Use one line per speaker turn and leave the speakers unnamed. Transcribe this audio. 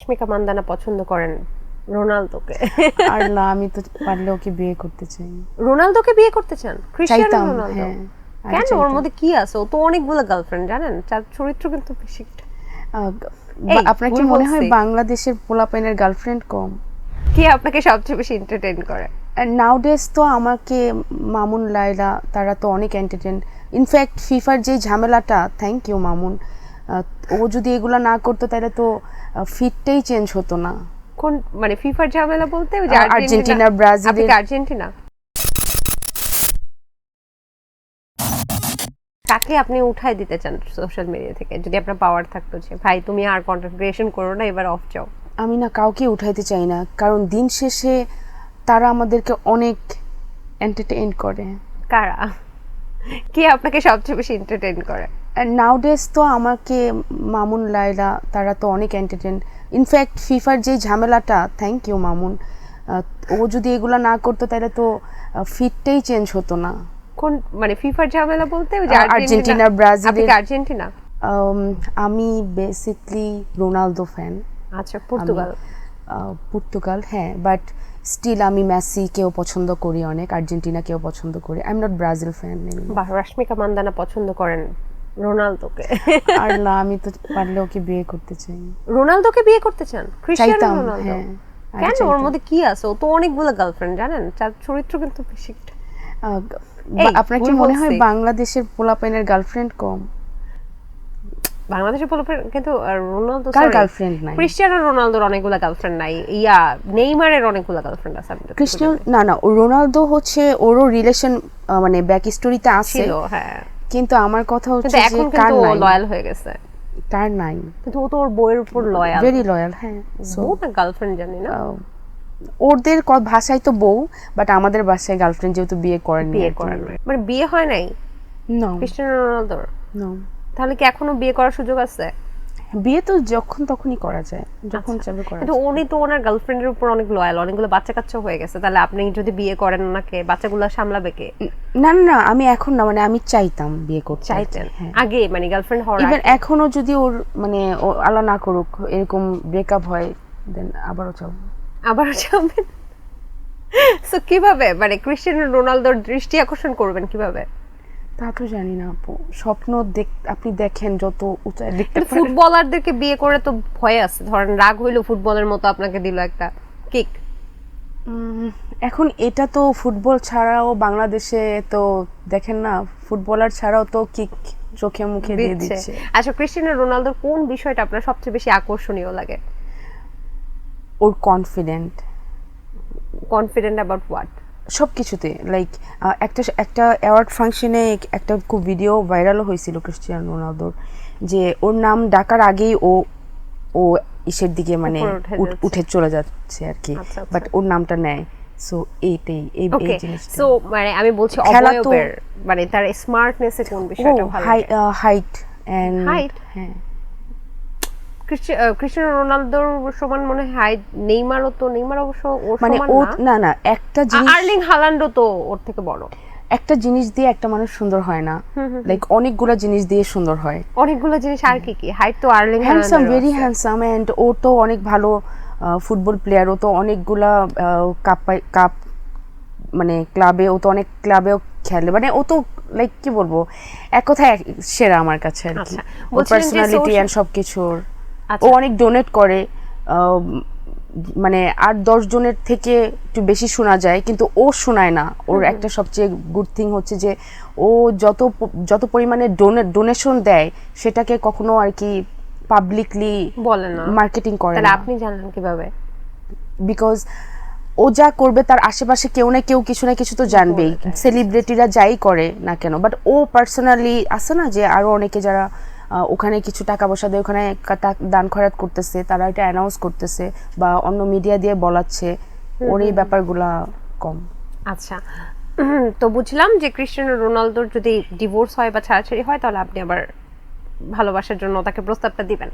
রাশমিকা মান্দানা পছন্দ করেন রোনালদোকে?
আর না, আমি তো পারলে ওকে বিয়ে করতে চাই।
রোনালদোকে বিয়ে করতে চান? ক্রিশ্চিয়ানো
চাইতাম,
রোনালদো?
হ্যাঁ।
কেন? ওর মধ্যে কি আছে? ও তো অনেকগুলো গার্লফ্রেন্ড, জানেন? তার চরিত্র কিন্তু বেশি এই,
আপনার কি
ভুল
মনে হয়
বলছি?
বাংলাদেশের পোলাপাইনের গার্লফ্রেন্ড কম?
কে আপনাকে সবচেয়ে বেশি এন্টারটেইন করে?
নাউডেজ তো আমাকে মামুন, লায়লা তারা তো অনেক এন্টারটেন। ইনফ্যাক্ট ফিফার যে ঝামেলাটা, থ্যাংক ইউ মামুন, ও যদি এগুলো না করতো তাহলে তো ফিটটাই চেঞ্জ হতো না।
কোন মানে ফিফার ঝামেলা বলতে? ওই যে
আর্জেন্টিনা,
আপনি
ব্রাজিলের।
কি আর্জেন্টিনা? কাকে আপনি উঠাই দিতে চান সোশ্যাল মিডিয়া থেকে যদি আপনার পাওয়ার থাকতো, যে ভাই তুমি আর কন্টেন্ট ক্রিয়েশন করো না, এবার অফ যাও?
আমি না কাউকে উঠাইতে চাই না, কারণ দিন শেষে তারা আমাদেরকে অনেক এন্টারটেইন করে।
কারা? কে আপনাকে সবচেয়ে বেশি এন্টারটেইন করে?
নাউডেজ তো আমাকে মামুন, লায়লা তারা তো অনেক এন্টারটেন। ইনফ্যাক্ট ফিফার যে ঝামেলাটা, থ্যাংক ইউ মামুন, ও যদি এগুলো না করতো তাহলে তো ফিটটাই চেঞ্জ হতো না।
কোন মানে ফিফার ঝামেলা বলতে? ওই যে
আর্জেন্টিনা,
আপনি
ব্রাজিলের।
কি আর্জেন্টিনা?
আমি বেসিকলি রোনালদো ফ্যান।
আচ্ছা, পর্তুগাল।
পর্তুগাল, হ্যাঁ, বাট স্টিল আমি মেসি কেও পছন্দ করি অনেক, আর্জেন্টিনা কেও পছন্দ করি। I am not Brazil fan.
বাহ, রাশমিকা মান্দানা পছন্দ করেন রোনালদোকে?
আর না, আমি তো পারলে ওকে বিয়ে করতে চাই।
রোনালদোকে বিয়ে করতে চান? ক্রিশ্চিয়ানো
চাইতাম,
রোনালদো?
হ্যাঁ।
কেন? ওর মধ্যে কি আছে? ও তো অনেকগুলো গার্লফ্রেন্ড, জানেন? তার চরিত্র কিন্তু বেশি এই,
আপনার কি
ভুল
মনে হয়
বলছি?
বাংলাদেশের পোলাপাইনের গার্লফ্রেন্ড কম?
বাংলাদেশের পোলাপান কিন্তু রোনালদো,
কার
sorry,
গার্লফ্রেন্ড নাই?
ক্রিশ্চিয়ানো রোনালদোর অনেকগুলো গার্লফ্রেন্ড নাই। নেইমারের অনেকগুলো গার্লফ্রেন্ড আছে। আমি যতটুকু
কৃষ্ণ,
জানি।
না না, রোনালদো হচ্ছে ওরও রিলেশন, মানে ব্যাক স্টোরিতে আছে,
ছিল, হ্যাঁ।
কিন্তু আমার কথা হচ্ছে
কিন্তু
যে
এখন
কার
কিন্তু
নাই?
লয়াল হয়ে গেছে।
কার নাই?
কিন্তু ও তো ওর বইয়ের উপর লয়াল।
ভেরি লয়াল, হ্যাঁ। সো
বউ না গার্লফ্রেন্ড জানি না।
ওদের ভাষায় তো বউ, বাট আমাদের ভাষায় গার্লফ্রেন্ড, যেহেতু বিয়ে করেনি।
বিয়ে করেন নাই মানে বিয়ে হয় নাই
নো,
ক্রিশ্চিয়ানো রোনালদোর?
নো।
তাহলে কি এখনো বিয়ে করার সুযোগ আছে?
বিয়ে তো যখন তখনই করা যায়, যখন চাবে করা
কিন্তু
যায়।
উনি তো ওনার গার্লফ্রেন্ডের উপর অনেক লয়াল, অনেকগুলো বাচ্চা কাচ্চা হয়ে গেছে। তাহলে আপনি যদি বিয়ে করেন ওনাকে, বাচ্চাগুলো সামলাবে কে?
না না না, আমি এখন না, মানে আমি চাইতাম বিয়ে করতে।
চাইতেন
হ্যাঁ।
আগে, মানে গার্লফ্রেন্ড হওয়ার
ইভেন
আগে?
এখনো যদি ওর মানে ও আল্লাহ না করুক এরকম ব্রেকআপ হয়, দেন আবারও চাও।
আবারও চাবেন? সো কিভাবে মানে ক্রিশ্চিয়ানো রোনালদোর দৃষ্টি আকর্ষণ করবেন কিভাবে?
তা তো জানি না আপু, স্বপ্ন আপনি দেখেন যত উঁচায় দেখতে
কিন্তু
পারেন।
ফুটবলারদেরকে বিয়ে করে তো ভয় আছে, ধরেন রাগ হইলো ফুটবলের মতো আপনাকে দিল একটা কিক।
এখন এটা তো ফুটবল ছাড়াও বাংলাদেশে তো দেখেন না, ফুটবলার ছাড়াও তো কিক চোখে মুখে দিয়ে দিচ্ছে।
আচ্ছা, ক্রিশ্চিয়ানো রোনালদোর কোন বিষয়টা আপনার সবচেয়ে বেশি আকর্ষণীয় লাগে?
ওর কনফিডেন্ট।
Confident about what?
সব কিছুতে, লাইক একটা একটা অ্যাওয়ার্ড ফাংশনে একটা খুব ভিডিও ভাইরালও হয়েছিল ক্রিশ্চিয়ানো রোনালদোর, যে ওর নাম ডাকার আগেই ও ও ইসের দিকে মানে উঠে চলে যাচ্ছে আর কি, বাট ওর নামটা নেয়। সো এইটাই এই জিনিসটা।
সো মানে আমি বলছি অবয়বের, মানে তার স্মার্টনেসে কোন বিষয়টা ভালো লাগে?
Height and
height?
হ্যাঁ।
ক্রিশ্চিয়ানো রোনালদোর সমান মনে হয় হাইট নেইমারও, তো নেইমার অবশ্য ওর
মানে
সমান
ও
না।
না, একটা জিনিস,
আর্লিং হাল্যান্ডও তো ওর থেকে বড়।
একটা জিনিস দিয়ে একটা মানুষ সুন্দর হয় না, লাইক অনেকগুলা জিনিস দিয়ে সুন্দর হয়।
অনেকগুলো জিনিস, আর কি কি? হাইট তো আর্লিং
হ্যান্ডসাম,
হাল্যান্ডের
ভেরি হ্যান্ডসাম, এন্ড ও তো অনেক ভালো ফুটবল প্লেয়ার। ও তো অনেকগুলা কাপ মানে ক্লাবে, ও তো অনেক ক্লাবেও খেলে, মানে ও তো লাইক কি বলবো, এক কথায় সেরা আমার কাছে আর কি। ওর পার্সোনালিটি এন্ড সবকিছুর। ও অনেক ডোনেট করে, মানে 8-10 জনের থেকে একটু বেশি শোনা যায়, কিন্তু ও শোনায় না। ওর একটা সবচেয়ে গুড থিং হচ্ছে যে ও যত পরিমাণে ডোনেশন দেয় সেটাকে কখনো আর কি পাবলিকলি
বলে না,
মার্কেটিং করে না।
তাহলে আপনি জানেন কিভাবে?
বিকজ ও যা করবে তার আশেপাশে কেউ না কেউ কিছু না কিছু তো জানবেই, সেলিব্রিটিরা যাই করে না কেন। বাট ও পার্সোনালি আছে না, যে আরো অনেকে যারা ওখানে কিছু টাকা পয়সা দিয়ে ওখানে দান খয়রাত করতেছে, তারা এটা অ্যানাউন্স করতেছে বা অন্য মিডিয়া দিয়ে বলাচ্ছে, ওর এই ব্যাপারগুলা কম।
আচ্ছা, তো বুঝলাম যে ক্রিশ্চিয়ানো রোনালদোর যদি ডিভোর্স হয় বা ছাড়াছাড়ি হয়, তাহলে আপনি আবার ভালোবাসার জন্য তাকে প্রস্তাবটা দিবেন।